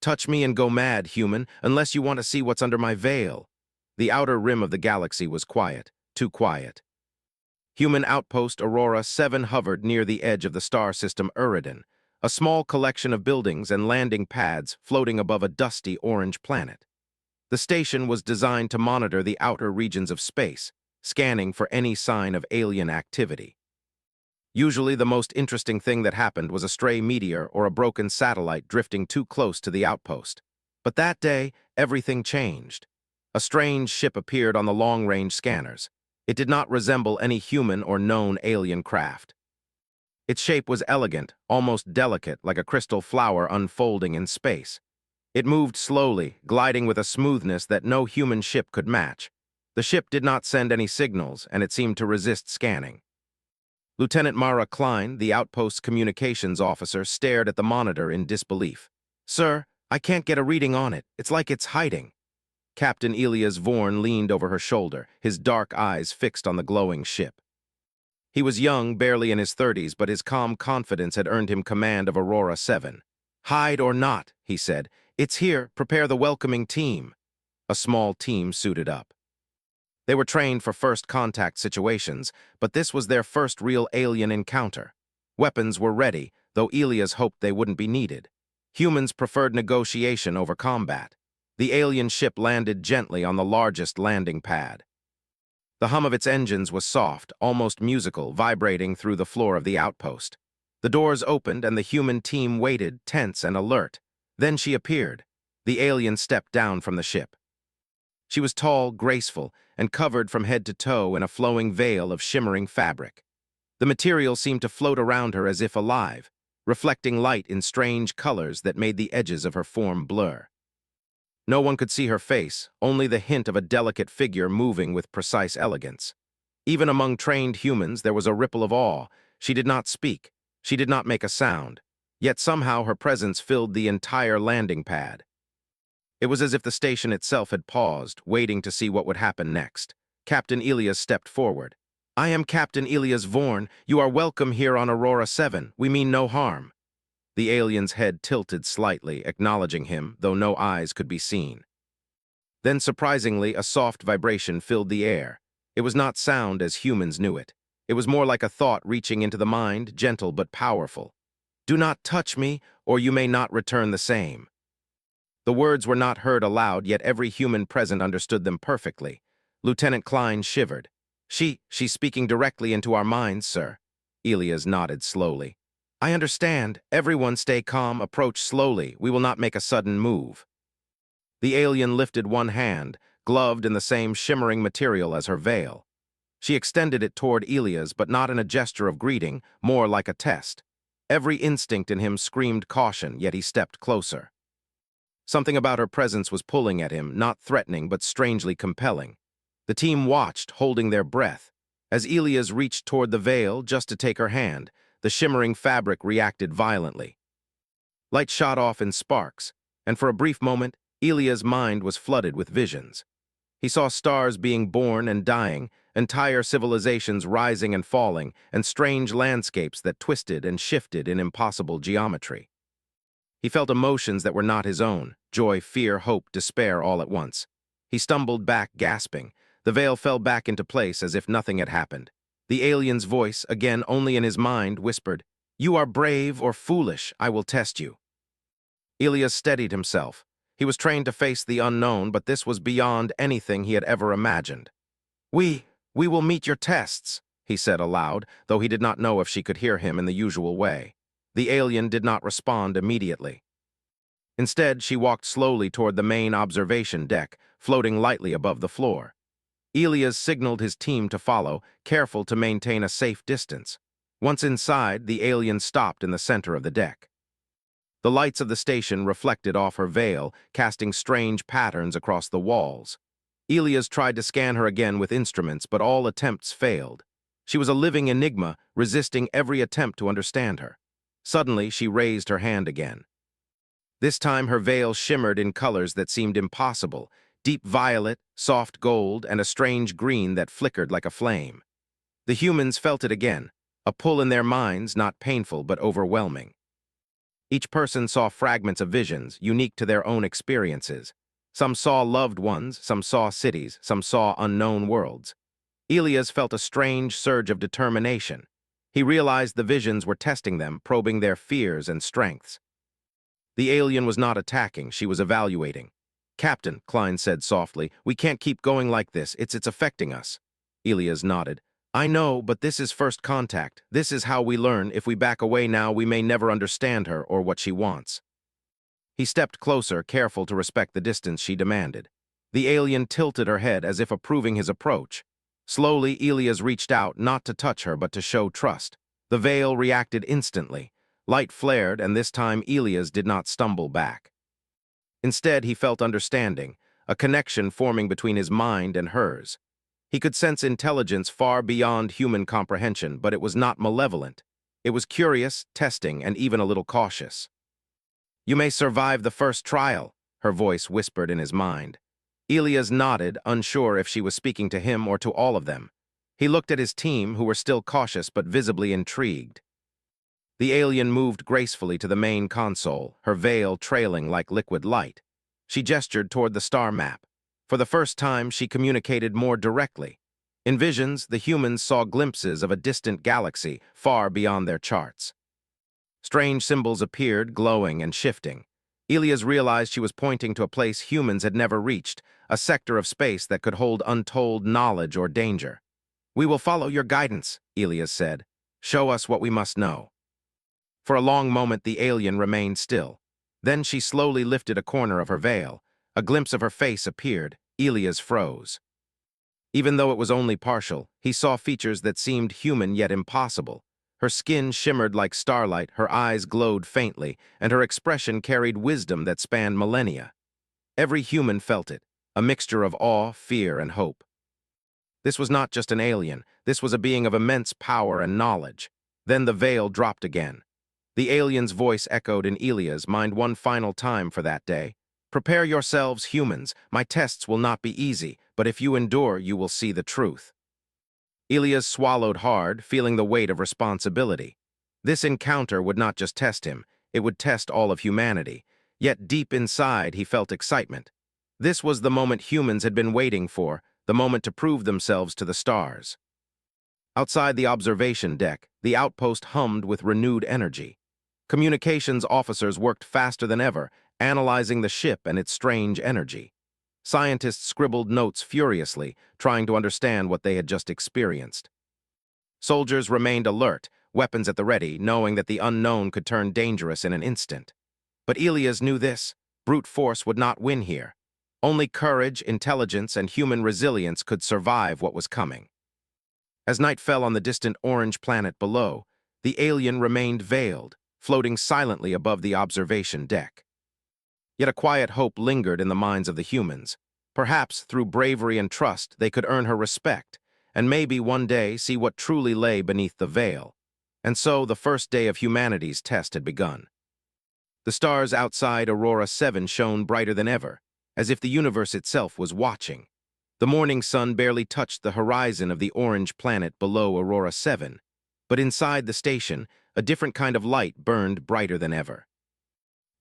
Touch me and go mad, human, unless you want to see what's under my veil. The outer rim of the galaxy was quiet, too quiet. Human outpost Aurora 7 hovered near the edge of the star system Eridan, a small collection of buildings and landing pads floating above a dusty orange planet. The station was designed to monitor the outer regions of space, scanning for any sign of alien activity. Usually the most interesting thing that happened was a stray meteor or a broken satellite drifting too close to the outpost. But that day, everything changed. A strange ship appeared on the long-range scanners. It did not resemble any human or known alien craft. Its shape was elegant, almost delicate, like a crystal flower unfolding in space. It moved slowly, gliding with a smoothness that no human ship could match. The ship did not send any signals, and it seemed to resist scanning. Lieutenant Mara Klein, the outpost's communications officer, stared at the monitor in disbelief. "Sir, I can't get a reading on it. It's like it's hiding." Captain Elias Vorn leaned over her shoulder, his dark eyes fixed on the glowing ship. He was young, barely in his 30s, but his calm confidence had earned him command of Aurora 7. "Hide or not," he said. "It's here. Prepare the welcoming team." A small team suited up. They were trained for first contact situations, but this was their first real alien encounter. Weapons were ready, though Elias hoped they wouldn't be needed. Humans preferred negotiation over combat. The alien ship landed gently on the largest landing pad. The hum of its engines was soft, almost musical, vibrating through the floor of the outpost. The doors opened and the human team waited, tense and alert. Then she appeared. The alien stepped down from the ship. She was tall, graceful, and covered from head to toe in a flowing veil of shimmering fabric. The material seemed to float around her as if alive, reflecting light in strange colors that made the edges of her form blur. No one could see her face, only the hint of a delicate figure moving with precise elegance. Even among trained humans, there was a ripple of awe. She did not speak. She did not make a sound. Yet somehow her presence filled the entire landing pad. It was as if the station itself had paused, waiting to see what would happen next. Captain Elias stepped forward. "I am Captain Elias Vorn. You are welcome here on Aurora 7. We mean no harm." The alien's head tilted slightly, acknowledging him, though no eyes could be seen. Then, surprisingly, a soft vibration filled the air. It was not sound as humans knew it. It was more like a thought reaching into the mind, gentle but powerful. "Do not touch me, or you may not return the same." The words were not heard aloud, yet every human present understood them perfectly. Lieutenant Klein shivered. She's speaking directly into our minds, sir." Elias nodded slowly. "I understand. Everyone stay calm, approach slowly. We will not make a sudden move." The alien lifted one hand, gloved in the same shimmering material as her veil. She extended it toward Elias, but not in a gesture of greeting, more like a test. Every instinct in him screamed caution, yet he stepped closer. Something about her presence was pulling at him, not threatening but strangely compelling. The team watched, holding their breath. As Elias reached toward the veil just to take her hand, the shimmering fabric reacted violently. Light shot off in sparks, and for a brief moment, Elias' mind was flooded with visions. He saw stars being born and dying, entire civilizations rising and falling, and strange landscapes that twisted and shifted in impossible geometry. He felt emotions that were not his own, joy, fear, hope, despair all at once. He stumbled back, gasping. The veil fell back into place as if nothing had happened. The alien's voice, again only in his mind, whispered, "You are brave or foolish, I will test you." Elias steadied himself. He was trained to face the unknown, but this was beyond anything he had ever imagined. We will meet your tests," he said aloud, though he did not know if she could hear him in the usual way. The alien did not respond immediately. Instead, she walked slowly toward the main observation deck, floating lightly above the floor. Elias signaled his team to follow, careful to maintain a safe distance. Once inside, the alien stopped in the center of the deck. The lights of the station reflected off her veil, casting strange patterns across the walls. Elias tried to scan her again with instruments, but all attempts failed. She was a living enigma, resisting every attempt to understand her. Suddenly, she raised her hand again. This time, her veil shimmered in colors that seemed impossible, deep violet, soft gold, and a strange green that flickered like a flame. The humans felt it again, a pull in their minds, not painful but overwhelming. Each person saw fragments of visions, unique to their own experiences. Some saw loved ones, some saw cities, some saw unknown worlds. Elias felt a strange surge of determination. He realized the visions were testing them, probing their fears and strengths. The alien was not attacking, she was evaluating. "Captain," Klein said softly, "we can't keep going like this. It's affecting us." Elias nodded. "I know, but this is first contact. This is how we learn. If we back away now, we may never understand her or what she wants." He stepped closer, careful to respect the distance she demanded. The alien tilted her head as if approving his approach. Slowly, Elias reached out, not to touch her, but to show trust. The veil reacted instantly. Light flared, and this time Elias did not stumble back. Instead, he felt understanding, a connection forming between his mind and hers. He could sense intelligence far beyond human comprehension, but it was not malevolent. It was curious, testing, and even a little cautious. "You may survive the first trial," her voice whispered in his mind. Elias nodded, unsure if she was speaking to him or to all of them. He looked at his team, who were still cautious but visibly intrigued. The alien moved gracefully to the main console, her veil trailing like liquid light. She gestured toward the star map. For the first time, she communicated more directly. In visions, the humans saw glimpses of a distant galaxy far beyond their charts. Strange symbols appeared, glowing and shifting. Elias realized she was pointing to a place humans had never reached, a sector of space that could hold untold knowledge or danger. "We will follow your guidance," Elias said. "Show us what we must know." For a long moment, the alien remained still. Then she slowly lifted a corner of her veil. A glimpse of her face appeared. Elias froze. Even though it was only partial, he saw features that seemed human yet impossible. Her skin shimmered like starlight, her eyes glowed faintly, and her expression carried wisdom that spanned millennia. Every human felt it, a mixture of awe, fear, and hope. This was not just an alien, this was a being of immense power and knowledge. Then the veil dropped again. The alien's voice echoed in Elias' mind one final time for that day. "Prepare yourselves, humans. My tests will not be easy, but if you endure, you will see the truth." Elias swallowed hard, feeling the weight of responsibility. This encounter would not just test him, it would test all of humanity. Yet deep inside, he felt excitement. This was the moment humans had been waiting for, the moment to prove themselves to the stars. Outside the observation deck, the outpost hummed with renewed energy. Communications officers worked faster than ever, analyzing the ship and its strange energy. Scientists scribbled notes furiously, trying to understand what they had just experienced. Soldiers remained alert, weapons at the ready, knowing that the unknown could turn dangerous in an instant. But Elias knew this: brute force would not win here. Only courage, intelligence, and human resilience could survive what was coming. As night fell on the distant orange planet below, the alien remained veiled, floating silently above the observation deck. Yet a quiet hope lingered in the minds of the humans. Perhaps through bravery and trust they could earn her respect, and maybe one day see what truly lay beneath the veil. And so the first day of humanity's test had begun. The stars outside Aurora 7 shone brighter than ever, as if the universe itself was watching. The morning sun barely touched the horizon of the orange planet below Aurora 7, but inside the station, a different kind of light burned brighter than ever.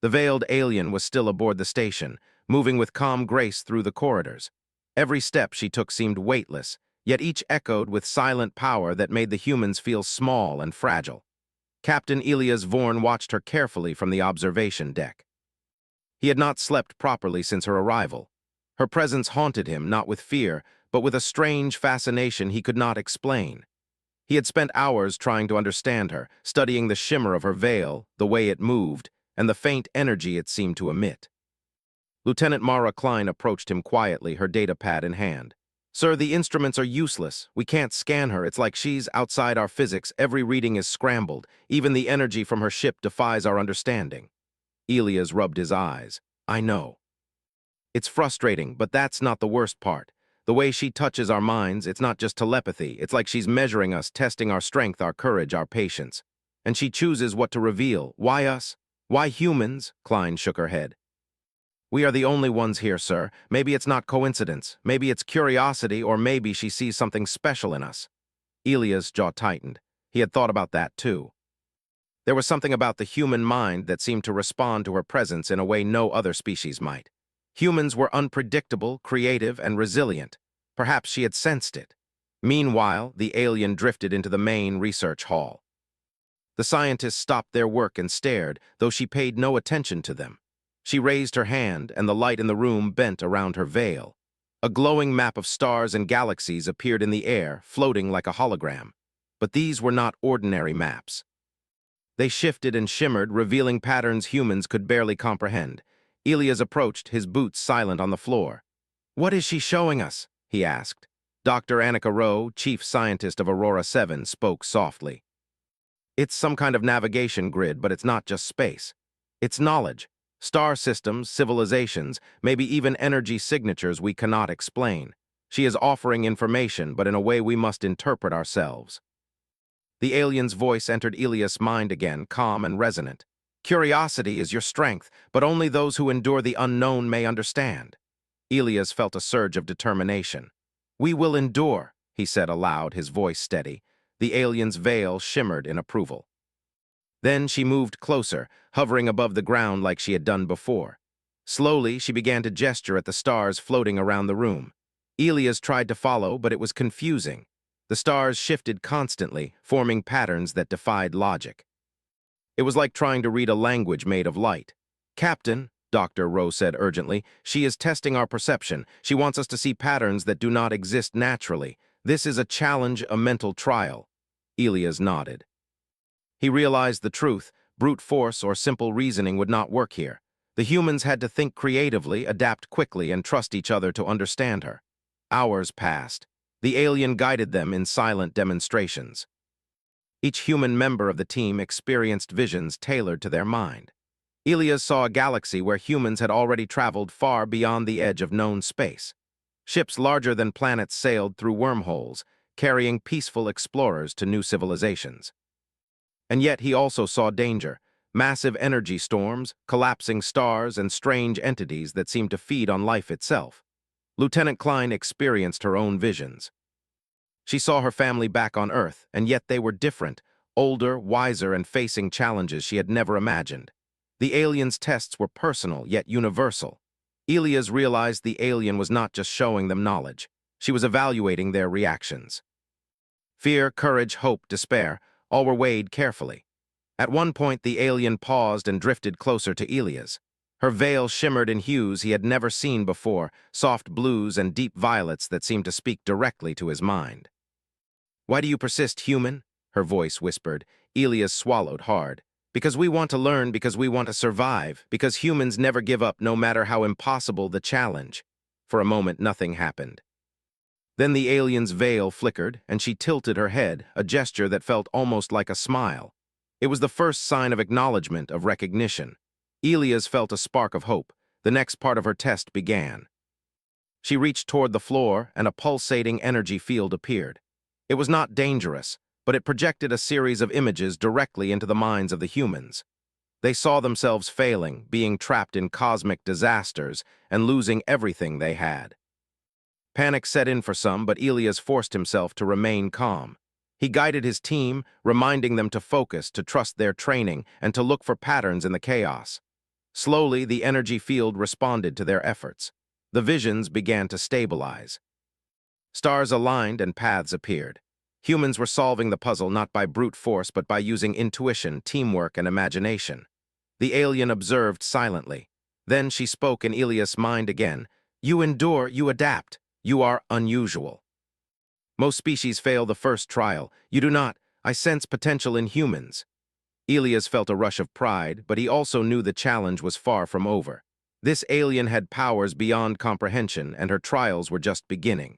The veiled alien was still aboard the station, moving with calm grace through the corridors. Every step she took seemed weightless, yet each echoed with silent power that made the humans feel small and fragile. Captain Elias Vorn watched her carefully from the observation deck. He had not slept properly since her arrival. Her presence haunted him, not with fear, but with a strange fascination he could not explain. He had spent hours trying to understand her, studying the shimmer of her veil, the way it moved, and the faint energy it seemed to emit. Lieutenant Mara Klein approached him quietly, her data pad in hand. "Sir, the instruments are useless. We can't scan her. It's like she's outside our physics. Every reading is scrambled. Even the energy from her ship defies our understanding." Elias rubbed his eyes. "I know. It's frustrating, but that's not the worst part. The way she touches our minds, it's not just telepathy. It's like she's measuring us, testing our strength, our courage, our patience. And she chooses what to reveal. Why us? Why humans?" Klein shook her head. "We are the only ones here, sir. Maybe it's not coincidence. Maybe it's curiosity, or maybe she sees something special in us." Elias' jaw tightened. He had thought about that, too. There was something about the human mind that seemed to respond to her presence in a way no other species might. Humans were unpredictable, creative, and resilient. Perhaps she had sensed it. Meanwhile, the alien drifted into the main research hall. The scientists stopped their work and stared, though she paid no attention to them. She raised her hand, and the light in the room bent around her veil. A glowing map of stars and galaxies appeared in the air, floating like a hologram. But these were not ordinary maps. They shifted and shimmered, revealing patterns humans could barely comprehend. Elias approached, his boots silent on the floor. "What is she showing us?" he asked. Dr. Annika Rowe, chief scientist of Aurora 7, spoke softly. "It's some kind of navigation grid, but it's not just space. It's knowledge. Star systems, civilizations, maybe even energy signatures we cannot explain. She is offering information, but in a way we must interpret ourselves." The alien's voice entered Elias' mind again, calm and resonant. "Curiosity is your strength, but only those who endure the unknown may understand." Elias felt a surge of determination. "We will endure," he said aloud, his voice steady. The alien's veil shimmered in approval. Then she moved closer, hovering above the ground like she had done before. Slowly, she began to gesture at the stars floating around the room. Elias tried to follow, but it was confusing. The stars shifted constantly, forming patterns that defied logic. It was like trying to read a language made of light. "Captain," Dr. Rowe said urgently, "she is testing our perception. She wants us to see patterns that do not exist naturally. This is a challenge, a mental trial." Elias nodded. He realized the truth. Brute force or simple reasoning would not work here. The humans had to think creatively, adapt quickly, and trust each other to understand her. Hours passed. The alien guided them in silent demonstrations. Each human member of the team experienced visions tailored to their mind. Elias saw a galaxy where humans had already traveled far beyond the edge of known space. Ships larger than planets sailed through wormholes, carrying peaceful explorers to new civilizations. And yet he also saw danger, massive energy storms, collapsing stars, and strange entities that seemed to feed on life itself. Lieutenant Klein experienced her own visions. She saw her family back on Earth, and yet they were different, older, wiser, and facing challenges she had never imagined. The alien's tests were personal, yet universal. Elias realized the alien was not just showing them knowledge. She was evaluating their reactions. Fear, courage, hope, despair, all were weighed carefully. At one point, the alien paused and drifted closer to Elias. Her veil shimmered in hues he had never seen before, soft blues and deep violets that seemed to speak directly to his mind. "Why do you persist, human?" her voice whispered. Elias swallowed hard. "Because we want to learn, because we want to survive, because humans never give up no matter how impossible the challenge." For a moment, nothing happened. Then the alien's veil flickered, and she tilted her head, a gesture that felt almost like a smile. It was the first sign of acknowledgement, of recognition. Elias felt a spark of hope. The next part of her test began. She reached toward the floor, and a pulsating energy field appeared. It was not dangerous, but it projected a series of images directly into the minds of the humans. They saw themselves failing, being trapped in cosmic disasters, and losing everything they had. Panic set in for some, but Elias forced himself to remain calm. He guided his team, reminding them to focus, to trust their training, and to look for patterns in the chaos. Slowly, the energy field responded to their efforts. The visions began to stabilize. Stars aligned and paths appeared. Humans were solving the puzzle not by brute force, but by using intuition, teamwork, and imagination. The alien observed silently. Then she spoke in Elias' mind again. "You endure, you adapt. You are unusual. Most species fail the first trial. You do not. I sense potential in humans." Elias felt a rush of pride, but he also knew the challenge was far from over. This alien had powers beyond comprehension, and her trials were just beginning.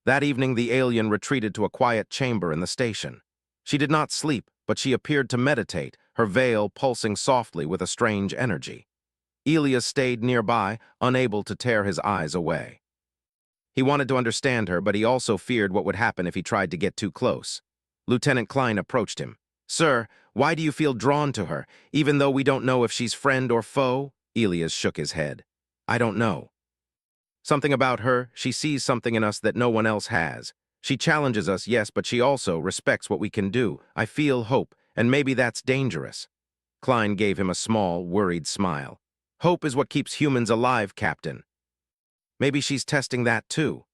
That evening, the alien retreated to a quiet chamber in the station. She did not sleep, but she appeared to meditate, her veil pulsing softly with a strange energy. Elias stayed nearby, unable to tear his eyes away. He wanted to understand her, but he also feared what would happen if he tried to get too close. Lieutenant Klein approached him. "Sir, why do you feel drawn to her, even though we don't know if she's friend or foe?" Elias shook his head. "I don't know. Something about her, she sees something in us that no one else has. She challenges us, yes, but she also respects what we can do. I feel hope, and maybe that's dangerous. Klein gave him a small, worried smile. Hope is what keeps humans alive, Captain. Maybe she's testing that too.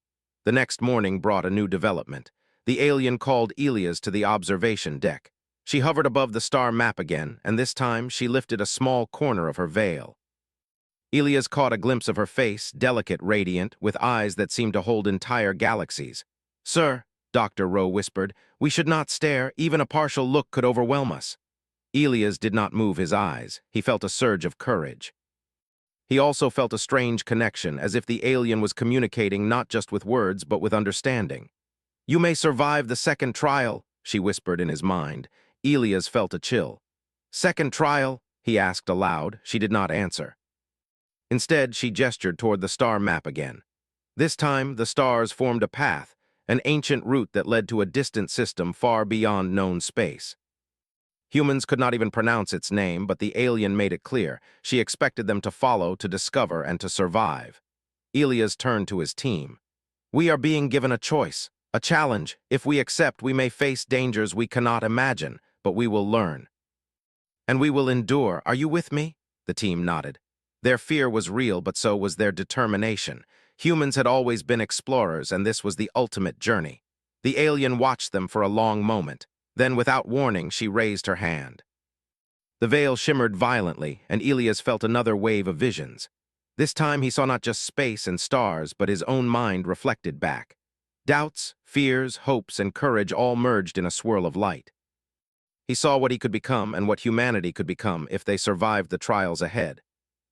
The next morning brought a new development. The alien called Elias to the observation deck. She hovered above the star map again, and this time she lifted a small corner of her veil. Elias caught a glimpse of her face, delicate, radiant, with eyes that seemed to hold entire galaxies. "Sir," Dr. Rowe whispered, "we should not stare. Even a partial look could overwhelm us." Elias did not move his eyes. He felt a surge of courage. He also felt a strange connection, as if the alien was communicating not just with words, but with understanding. "You may survive the second trial," she whispered in his mind. Elias felt a chill. "Second trial?" he asked aloud. She did not answer. Instead, she gestured toward the star map again. This time, the stars formed a path, an ancient route that led to a distant system far beyond known space. Humans could not even pronounce its name, but the alien made it clear. She expected them to follow, to discover, and to survive. Elias turned to his team. "We are being given a choice, a challenge. If we accept, we may face dangers we cannot imagine, but we will learn. And we will endure. Are you with me?" The team nodded. Their fear was real, but so was their determination. Humans had always been explorers, and this was the ultimate journey. The alien watched them for a long moment. Then, without warning, she raised her hand. The veil shimmered violently, and Elias felt another wave of visions. This time he saw not just space and stars, but his own mind reflected back. Doubts, fears, hopes, and courage all merged in a swirl of light. He saw what he could become and what humanity could become if they survived the trials ahead.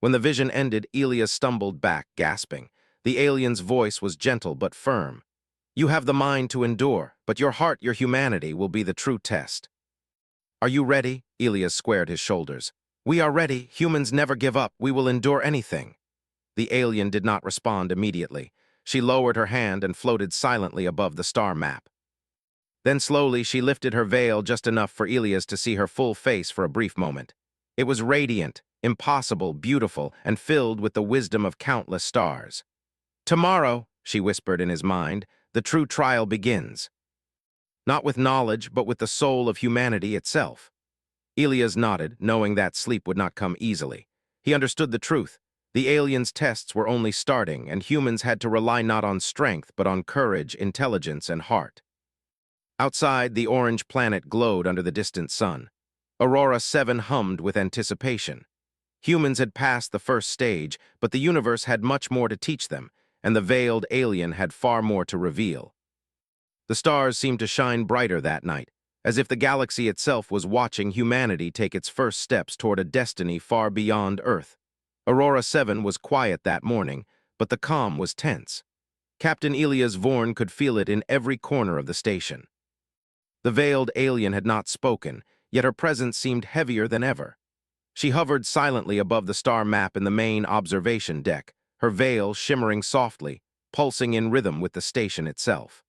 When the vision ended, Elias stumbled back, gasping. The alien's voice was gentle but firm. "You have the mind to endure, but your heart, your humanity, will be the true test." "Are you ready?" Elias squared his shoulders. "We are ready. Humans never give up. We will endure anything." The alien did not respond immediately. She lowered her hand and floated silently above the star map. Then slowly she lifted her veil just enough for Elias to see her full face for a brief moment. It was radiant, impossible, beautiful, and filled with the wisdom of countless stars. "Tomorrow," she whispered in his mind, "the true trial begins." Not with knowledge, but with the soul of humanity itself. Elias nodded, knowing that sleep would not come easily. He understood the truth. The aliens' tests were only starting, and humans had to rely not on strength, but on courage, intelligence, and heart. Outside, the orange planet glowed under the distant sun. Aurora 7 hummed with anticipation. Humans had passed the first stage, but the universe had much more to teach them, and the veiled alien had far more to reveal. The stars seemed to shine brighter that night, as if the galaxy itself was watching humanity take its first steps toward a destiny far beyond Earth. Aurora 7 was quiet that morning, but the calm was tense. Captain Elias Vorn could feel it in every corner of the station. The veiled alien had not spoken, yet her presence seemed heavier than ever. She hovered silently above the star map in the main observation deck, her veil shimmering softly, pulsing in rhythm with the station itself.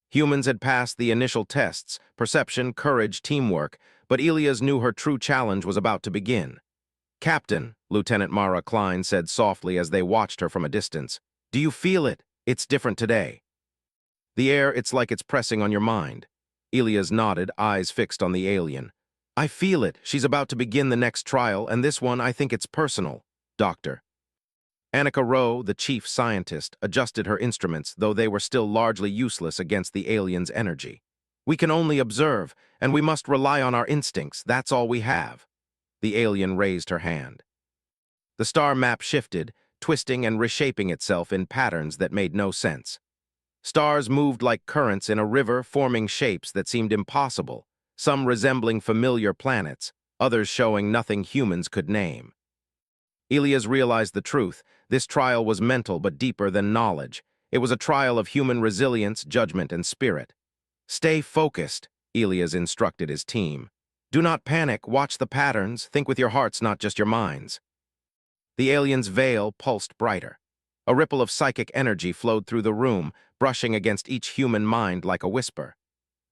Humans had passed the initial tests, perception, courage, teamwork, but Elias knew her true challenge was about to begin. "Captain," Lieutenant Mara Klein said softly as they watched her from a distance, "do you feel it? It's different today. The air, it's like it's pressing on your mind." Elias nodded, eyes fixed on the alien. "I feel it. She's about to begin the next trial, and this one, I think it's personal, Doctor." Annika Rowe, the chief scientist, adjusted her instruments, though they were still largely useless against the alien's energy. "We can only observe, and we must rely on our instincts. That's all we have." The alien raised her hand. The star map shifted, twisting and reshaping itself in patterns that made no sense. Stars moved like currents in a river, forming shapes that seemed impossible, some resembling familiar planets, others showing nothing humans could name. Elias realized the truth. This trial was mental but deeper than knowledge. It was a trial of human resilience, judgment, and spirit. "Stay focused," Elias instructed his team. "Do not panic, watch the patterns, think with your hearts, not just your minds." The alien's veil pulsed brighter. A ripple of psychic energy flowed through the room, brushing against each human mind like a whisper.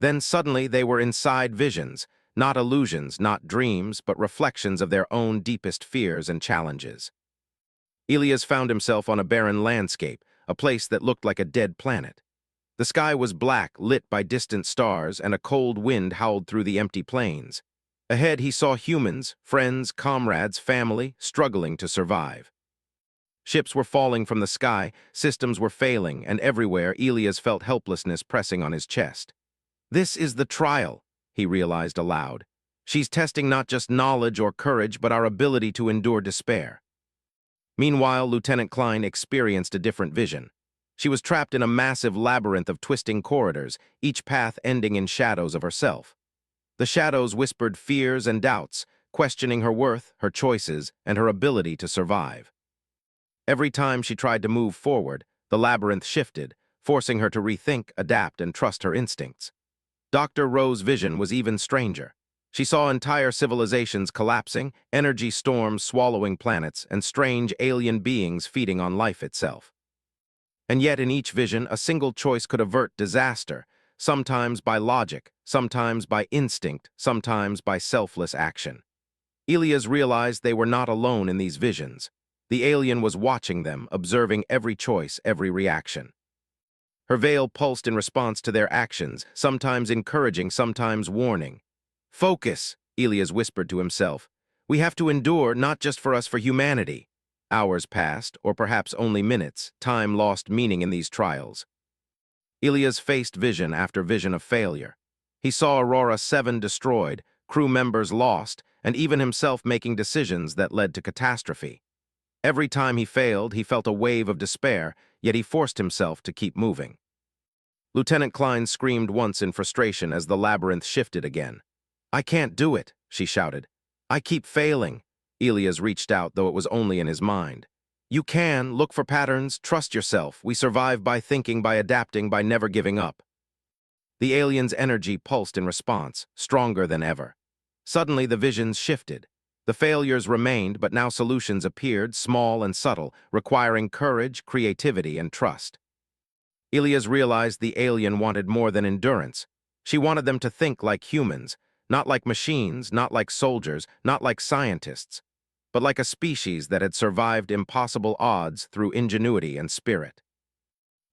Then suddenly they were inside visions, not illusions, not dreams, but reflections of their own deepest fears and challenges. Elias found himself on a barren landscape, a place that looked like a dead planet. The sky was black, lit by distant stars, and a cold wind howled through the empty plains. Ahead, he saw humans, friends, comrades, family, struggling to survive. Ships were falling from the sky, systems were failing, and everywhere Elias felt helplessness pressing on his chest. This is the trial, he realized aloud. She's testing not just knowledge or courage, but our ability to endure despair. Meanwhile, Lieutenant Klein experienced a different vision. She was trapped in a massive labyrinth of twisting corridors, each path ending in shadows of herself. The shadows whispered fears and doubts, questioning her worth, her choices, and her ability to survive. Every time she tried to move forward, the labyrinth shifted, forcing her to rethink, adapt, and trust her instincts. Dr. Rowe's vision was even stranger. She saw entire civilizations collapsing, energy storms swallowing planets, and strange alien beings feeding on life itself. And yet in each vision, a single choice could avert disaster, sometimes by logic, sometimes by instinct, sometimes by selfless action. Elias realized they were not alone in these visions. The alien was watching them, observing every choice, every reaction. Her veil pulsed in response to their actions, sometimes encouraging, sometimes warning. "Focus," Elias whispered to himself. "We have to endure, not just for us, for humanity." Hours passed, or perhaps only minutes. Time lost meaning in these trials. Elias faced vision after vision of failure. He saw Aurora 7 destroyed, crew members lost, and even himself making decisions that led to catastrophe. Every time he failed, he felt a wave of despair, yet he forced himself to keep moving. Lieutenant Klein screamed once in frustration as the labyrinth shifted again. "I can't do it," she shouted. "I keep failing." Elias reached out, though it was only in his mind. "You can, look for patterns, trust yourself. We survive by thinking, by adapting, by never giving up." The alien's energy pulsed in response, stronger than ever. Suddenly the visions shifted. The failures remained, but now solutions appeared, small and subtle, requiring courage, creativity, and trust. Elias realized the alien wanted more than endurance. She wanted them to think like humans, not like machines, not like soldiers, not like scientists, but like a species that had survived impossible odds through ingenuity and spirit.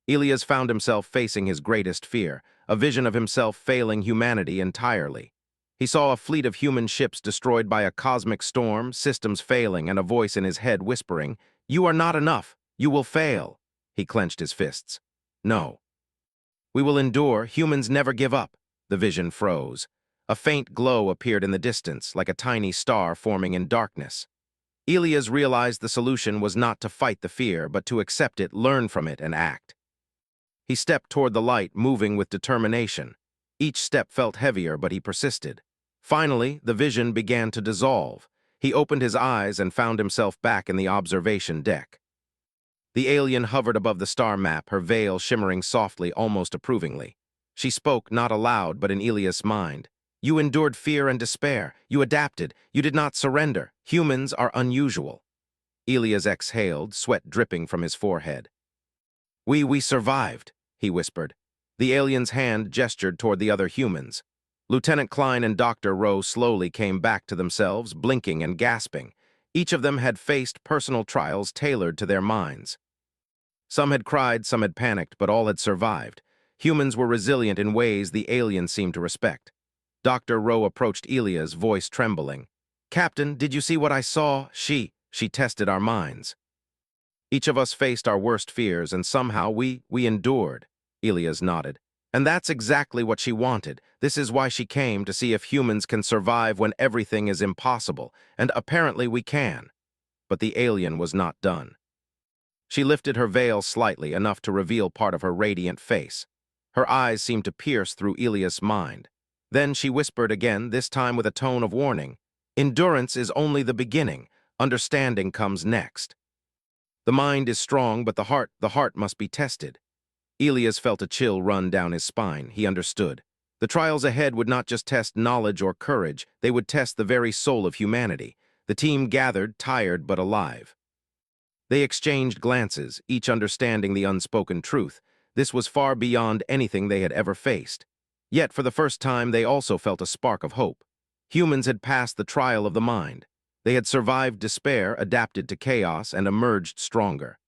Elias found himself facing his greatest fear, a vision of himself failing humanity entirely. He saw a fleet of human ships destroyed by a cosmic storm, systems failing, and a voice in his head whispering, "You are not enough. You will fail." He clenched his fists. "No. We will endure. Humans never give up." The vision froze. A faint glow appeared in the distance, like a tiny star forming in darkness. Elias realized the solution was not to fight the fear, but to accept it, learn from it, and act. He stepped toward the light, moving with determination. Each step felt heavier, but he persisted. Finally, the vision began to dissolve. He opened his eyes and found himself back in the observation deck. The alien hovered above the star map, her veil shimmering softly, almost approvingly. She spoke, not aloud, but in Elias' mind. "You endured fear and despair. You adapted. You did not surrender. Humans are unusual." Elias exhaled, sweat dripping from his forehead. We survived," he whispered. The alien's hand gestured toward the other humans. Lieutenant Klein and Dr. Rowe slowly came back to themselves, blinking and gasping. Each of them had faced personal trials tailored to their minds. Some had cried, some had panicked, but all had survived. Humans were resilient in ways the aliens seemed to respect. Dr. Rowe approached Elias, voice trembling. "Captain, did you see what I saw? She tested our minds. Each of us faced our worst fears, and somehow we endured." Elias nodded. "And that's exactly what she wanted. This is why she came, to see if humans can survive when everything is impossible, and apparently we can." But the alien was not done. She lifted her veil slightly, enough to reveal part of her radiant face. Her eyes seemed to pierce through Elias' mind. Then she whispered again, this time with a tone of warning. "Endurance is only the beginning. Understanding comes next. The mind is strong, but the heart must be tested." Elias felt a chill run down his spine. He understood. The trials ahead would not just test knowledge or courage, they would test the very soul of humanity. The team gathered, tired but alive. They exchanged glances, each understanding the unspoken truth. This was far beyond anything they had ever faced. Yet, for the first time, they also felt a spark of hope. Humans had passed the trial of the mind. They had survived despair, adapted to chaos, and emerged stronger.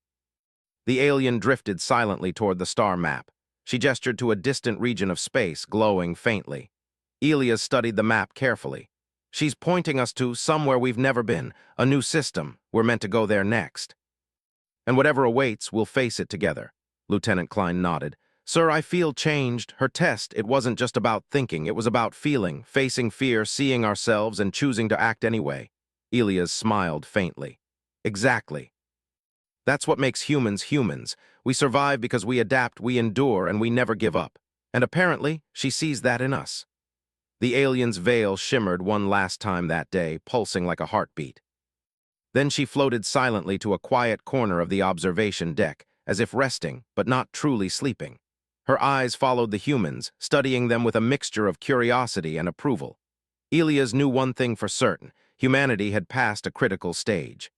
The alien drifted silently toward the star map. She gestured to a distant region of space, glowing faintly. Elias studied the map carefully. She's pointing us to somewhere we've never been, a new system. We're meant to go there next. And whatever awaits, we'll face it together. Lieutenant Klein nodded. Sir, I feel changed. Her test, it wasn't just about thinking, it was about feeling, facing fear, seeing ourselves, and choosing to act anyway. Elias smiled faintly. Exactly. That's what makes humans humans. We survive because we adapt, we endure, and we never give up. And apparently, she sees that in us. The alien's veil shimmered one last time that day, pulsing like a heartbeat. Then she floated silently to a quiet corner of the observation deck, as if resting, but not truly sleeping. Her eyes followed the humans, studying them with a mixture of curiosity and approval. Elias knew one thing for certain: humanity had passed a critical stage.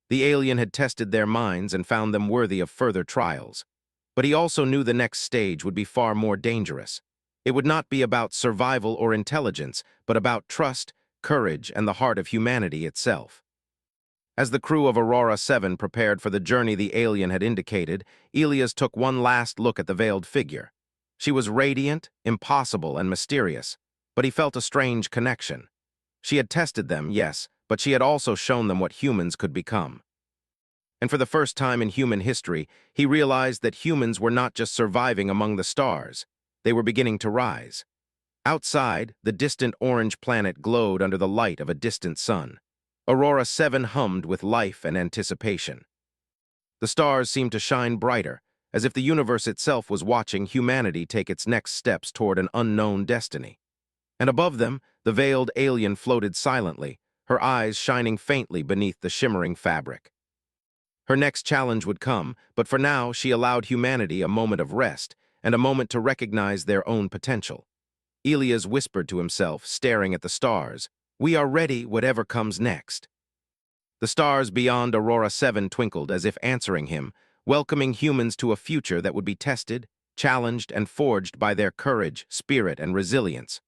The alien had tested their minds and found them worthy of further trials. But he also knew the next stage would be far more dangerous. It would not be about survival or intelligence, but about trust, courage, and the heart of humanity itself. As the crew of Aurora 7 prepared for the journey the alien had indicated, Elias took one last look at the veiled figure. She was radiant, impossible, and mysterious, but he felt a strange connection. She had tested them, yes, but she had also shown them what humans could become. And for the first time in human history, he realized that humans were not just surviving among the stars. They were beginning to rise. Outside, the distant orange planet glowed under the light of a distant sun. Aurora 7 hummed with life and anticipation. The stars seemed to shine brighter, as if the universe itself was watching humanity take its next steps toward an unknown destiny. And above them, the veiled alien floated silently, her eyes shining faintly beneath the shimmering fabric. Her next challenge would come, but for now she allowed humanity a moment of rest and a moment to recognize their own potential. Elias whispered to himself, staring at the stars, "We are ready, whatever comes next." The stars beyond Aurora 7 twinkled as if answering him, welcoming humans to a future that would be tested, challenged, and forged by their courage, spirit, and resilience.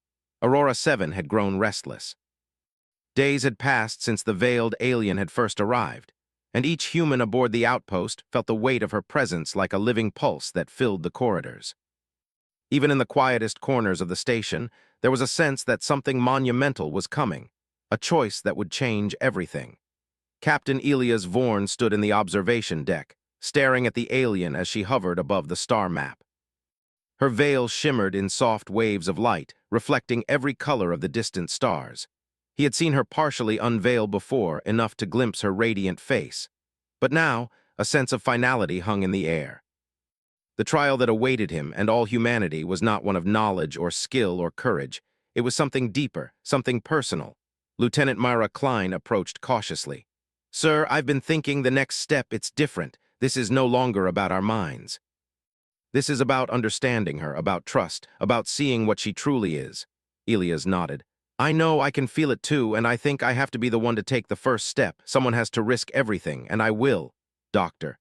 Aurora 7 had grown restless. Days had passed since the veiled alien had first arrived, and each human aboard the outpost felt the weight of her presence like a living pulse that filled the corridors. Even in the quietest corners of the station, there was a sense that something monumental was coming, a choice that would change everything. Captain Elias Vorn stood in the observation deck, staring at the alien as she hovered above the star map. Her veil shimmered in soft waves of light, reflecting every color of the distant stars. He had seen her partially unveil before, enough to glimpse her radiant face. But now, a sense of finality hung in the air. The trial that awaited him and all humanity was not one of knowledge or skill or courage. It was something deeper, something personal. Lieutenant Myra Klein approached cautiously. "Sir, I've been thinking the next step, it's different. This is no longer about our minds. This is about understanding her, about trust, about seeing what she truly is." Elias nodded. "I know, I can feel it too, and I think I have to be the one to take the first step. Someone has to risk everything, and I will, Doctor."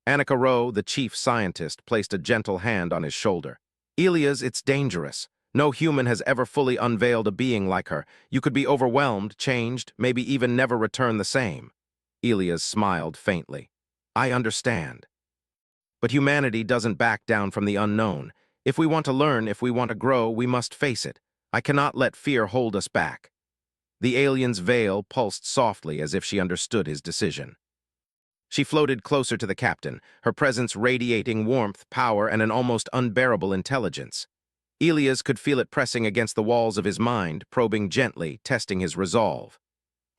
Annika Rowe, the chief scientist, placed a gentle hand on his shoulder. "Elias, it's dangerous. No human has ever fully unveiled a being like her. You could be overwhelmed, changed, maybe even never return the same." Elias smiled faintly. "I understand. But humanity doesn't back down from the unknown. If we want to learn, if we want to grow, we must face it. I cannot let fear hold us back." The alien's veil pulsed softly as if she understood his decision. She floated closer to the captain, her presence radiating warmth, power, and an almost unbearable intelligence. Elias could feel it pressing against the walls of his mind, probing gently, testing his resolve.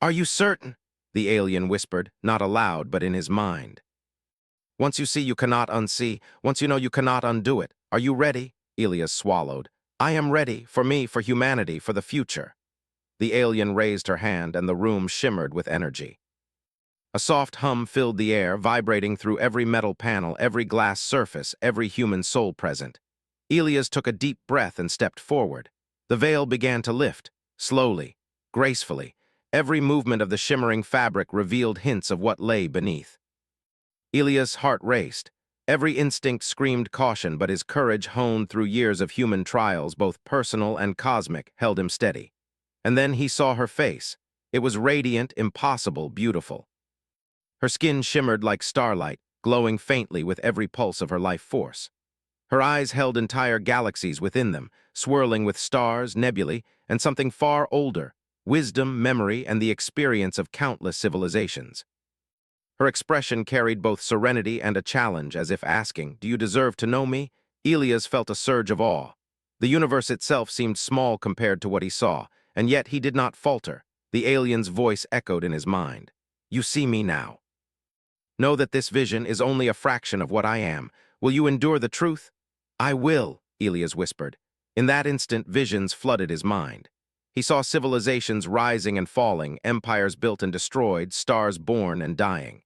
"Are you certain?" the alien whispered, not aloud but in his mind. "Once you see, you cannot unsee. Once you know, you cannot undo it. Are you ready?" Elias swallowed. "I am ready, for me, for humanity, for the future." The alien raised her hand, and the room shimmered with energy. A soft hum filled the air, vibrating through every metal panel, every glass surface, every human soul present. Elias took a deep breath and stepped forward. The veil began to lift, slowly, gracefully. Every movement of the shimmering fabric revealed hints of what lay beneath. Elias' heart raced. Every instinct screamed caution, but his courage, honed through years of human trials, both personal and cosmic, held him steady. And then he saw her face. It was radiant, impossible, beautiful. Her skin shimmered like starlight, glowing faintly with every pulse of her life force. Her eyes held entire galaxies within them, swirling with stars, nebulae, and something far older, wisdom, memory, and the experience of countless civilizations. Her expression carried both serenity and a challenge, as if asking, "Do you deserve to know me?" Elias felt a surge of awe. The universe itself seemed small compared to what he saw, and yet he did not falter. The alien's voice echoed in his mind. "You see me now. Know that this vision is only a fraction of what I am. Will you endure the truth?" "I will," Elias whispered. In that instant, visions flooded his mind. He saw civilizations rising and falling, empires built and destroyed, stars born and dying.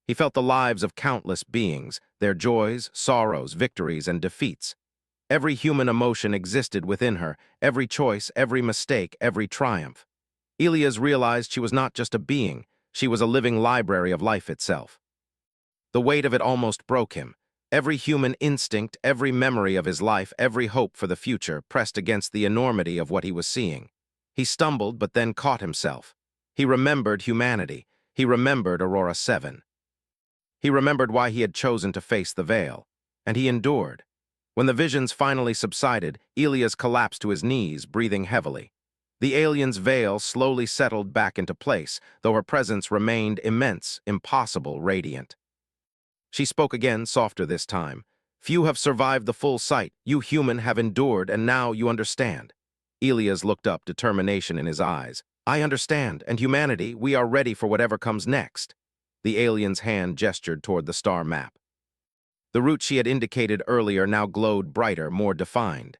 He felt the lives of countless beings, their joys, sorrows, victories, and defeats. Every human emotion existed within her, every choice, every mistake, every triumph. Elias realized she was not just a being, she was a living library of life itself. The weight of it almost broke him. Every human instinct, every memory of his life, every hope for the future pressed against the enormity of what he was seeing. He stumbled, but then caught himself. He remembered humanity. He remembered Aurora 7. He remembered why he had chosen to face the veil. And he endured. When the visions finally subsided, Elias collapsed to his knees, breathing heavily. The alien's veil slowly settled back into place, though her presence remained immense, impossible, radiant. She spoke again, softer this time. "Few have survived the full sight. You human have endured, and now you understand." Elias looked up, determination in his eyes. "I understand, and humanity, we are ready for whatever comes next." The alien's hand gestured toward the star map. The route she had indicated earlier now glowed brighter, more defined.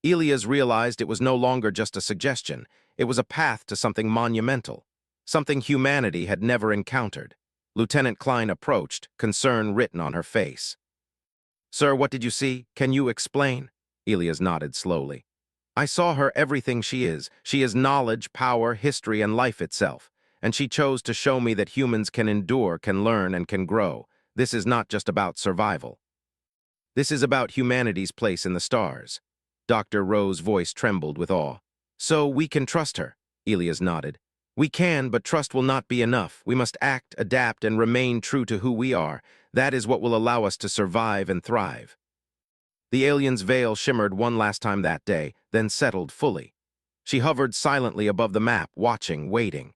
Elias realized it was no longer just a suggestion. It was a path to something monumental, something humanity had never encountered. Lieutenant Klein approached, concern written on her face. "Sir, what did you see? Can you explain?" Elias nodded slowly. "I saw her everything she is. She is knowledge, power, history, and life itself. And she chose to show me that humans can endure, can learn, and can grow. This is not just about survival. This is about humanity's place in the stars." Dr. Rowe's voice trembled with awe. "So we can trust her," Elias nodded. "We can, but trust will not be enough. We must act, adapt, and remain true to who we are. That is what will allow us to survive and thrive." The alien's veil shimmered one last time that day, then settled fully. She hovered silently above the map, watching, waiting.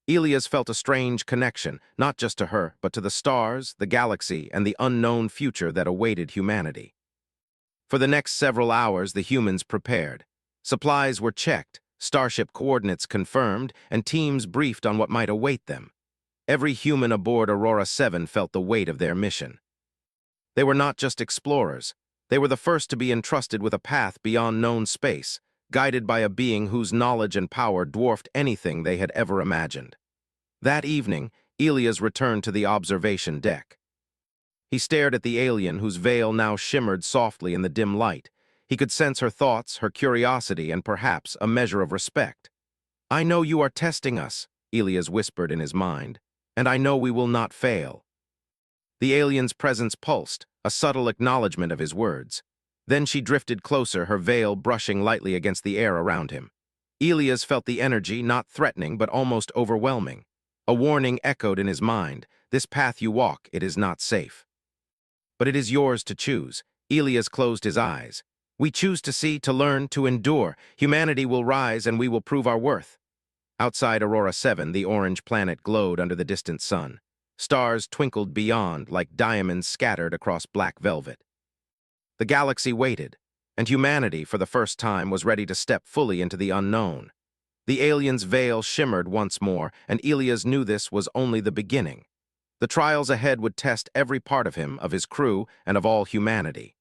Elias felt a strange connection, not just to her, but to the stars, the galaxy, and the unknown future that awaited humanity. For the next several hours, the humans prepared. Supplies were checked, starship coordinates confirmed, and teams briefed on what might await them. Every human aboard Aurora 7 felt the weight of their mission. They were not just explorers. They were the first to be entrusted with a path beyond known space, guided by a being whose knowledge and power dwarfed anything they had ever imagined. That evening, Elias returned to the observation deck. He stared at the alien whose veil now shimmered softly in the dim light. He could sense her thoughts, her curiosity, and perhaps a measure of respect. "I know you are testing us," Elias whispered in his mind, "and I know we will not fail." The alien's presence pulsed, a subtle acknowledgement of his words. Then she drifted closer, her veil brushing lightly against the air around him. Elias felt the energy, not threatening, but almost overwhelming. A warning echoed in his mind. "This path you walk, it is not safe. But it is yours to choose." Elias closed his eyes. "We choose to see, to learn, to endure. Humanity will rise, and we will prove our worth." Outside Aurora 7, the orange planet glowed under the distant sun. Stars twinkled beyond, like diamonds scattered across black velvet. The galaxy waited, and humanity, for the first time, was ready to step fully into the unknown. The alien's veil shimmered once more, and Elias knew this was only the beginning. The trials ahead would test every part of him, of his crew, and of all humanity.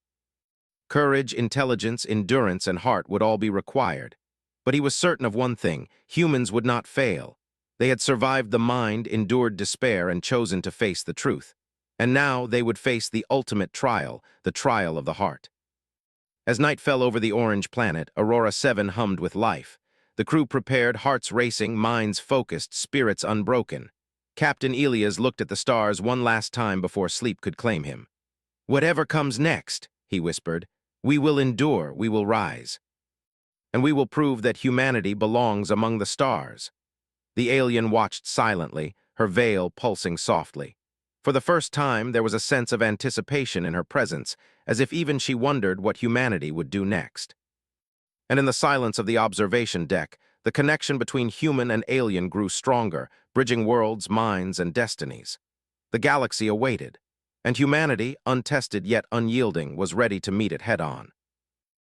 Courage, intelligence, endurance, and heart would all be required. But he was certain of one thing: humans would not fail. They had survived the mind, endured despair, and chosen to face the truth. And now they would face the ultimate trial, the trial of the heart. As night fell over the orange planet, Aurora 7 hummed with life. The crew prepared, hearts racing, minds focused, spirits unbroken. Captain Elias looked at the stars one last time before sleep could claim him. "Whatever comes next," he whispered, "we will endure, we will rise. And we will prove that humanity belongs among the stars." The alien watched silently, her veil pulsing softly. For the first time, there was a sense of anticipation in her presence, as if even she wondered what humanity would do next. And in the silence of the observation deck, the connection between human and alien grew stronger, bridging worlds, minds, and destinies. The galaxy awaited, and humanity, untested yet unyielding, was ready to meet it head-on.